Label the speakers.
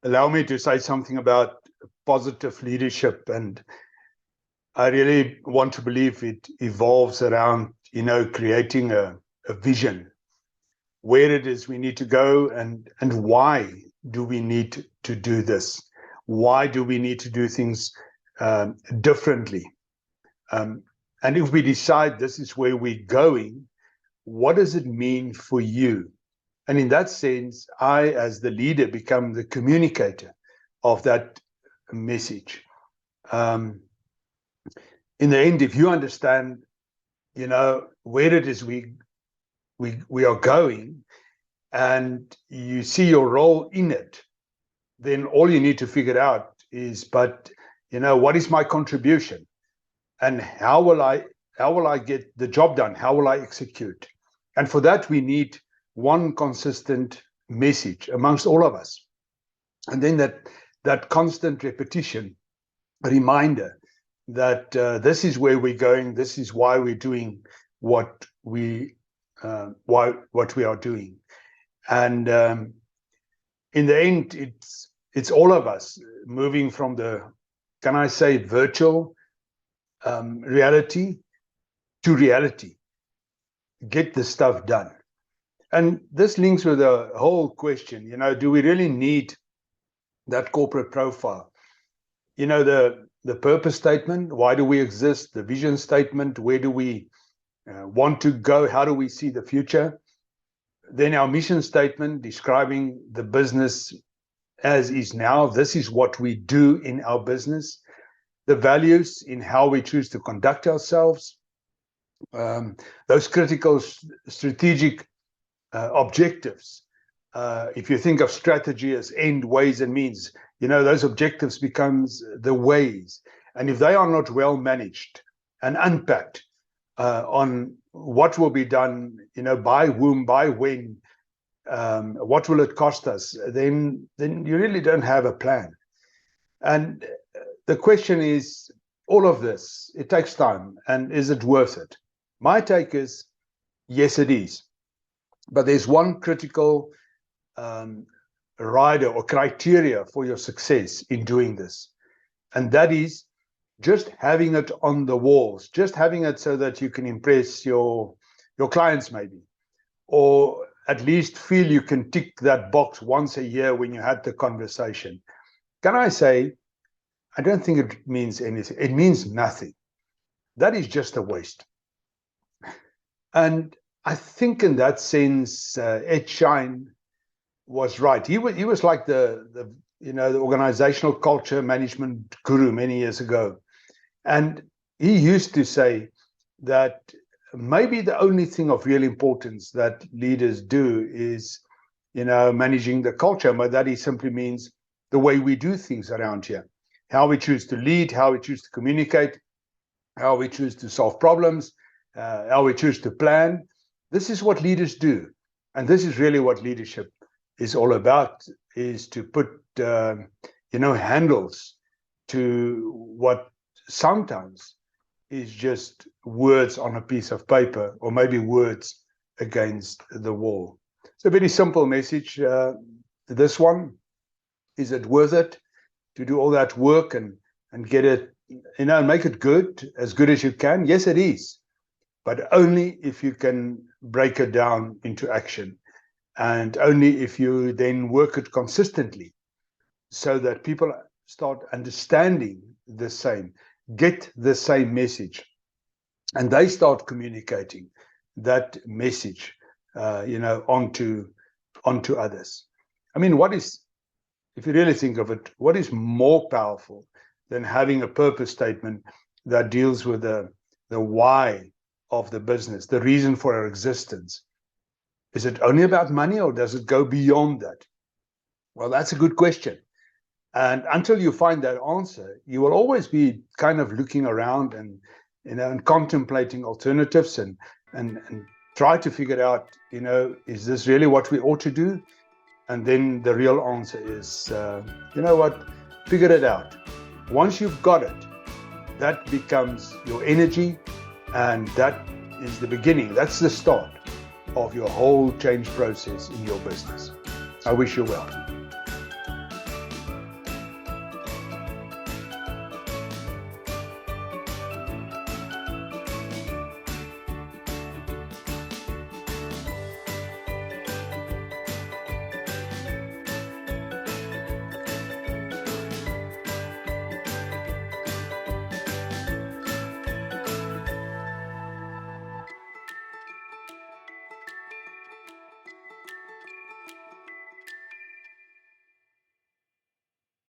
Speaker 1: Allow me to say something about positive leadership. And I really want to believe it evolves around, creating a vision, where it is we need to go, and why do we need to do this? Why do we need to do things differently? And if we decide this is where we're going, what does it mean for you? And in that sense, I, as the leader, become the communicator of that message. In the end, if you understand, where it is we are going, and you see your role in it, then all you need to figure out is, what is my contribution, and how will I get the job done? How will I execute? And for that, we need one consistent message amongst all of us. And then that constant repetition, a reminder that this is where we're going, this is why we're doing what we are doing. And in the end, it's all of us moving from the, can I say, virtual reality to reality. Get the stuff done. And this links with the whole question, do we really need that corporate profile? The purpose statement, why do we exist? The vision statement, where do we want to go? How do we see the future? Then our mission statement, describing the business as is now. This is what we do in our business. The values in how we choose to conduct ourselves. Those critical strategic objectives. If you think of strategy as end, ways, and means, those objectives becomes the ways. And if they are not well managed and unpacked on what will be done, by whom, by when, what will it cost us, then you really don't have a plan. And the question is, all of this, it takes time, and is it worth it? My take is, yes, it is. But there's one critical rider or criteria for your success in doing this. And that is just having it on the walls, just having it so that you can impress your clients maybe, or at least feel you can tick that box once a year when you had the conversation. Can I say, I don't think it means anything. It means nothing. That is just a waste. And I think in that sense, Ed Shine was right. He was like the organizational culture management guru many years ago. And he used to say that maybe the only thing of real importance that leaders do is, managing the culture. But that he simply means the way we do things around here, how we choose to lead, how we choose to communicate, how we choose to solve problems, how we choose to plan. This is what leaders do. And this is really what leadership is all about, is to put, handles to what sometimes is just words on a piece of paper, or maybe words against the wall. It's a very simple message. This one, is it worth it to do all that work and get it, make it good as you can? Yes, it is. But only if you can break it down into action, and only if you then work it consistently, so that people start understanding the same, get the same message, and they start communicating that message, onto others. I mean, if you really think of it, what is more powerful than having a purpose statement that deals with the why of the business, the reason for our existence? Is it only about money, or does it go beyond that? Well, that's a good question. And until you find that answer, you will always be kind of looking around and, and contemplating alternatives and try to figure out, is this really what we ought to do? And then the real answer is, figure it out. Once you've got it, that becomes your energy, and that is the beginning. That's the start of your whole change process in your business. I wish you well.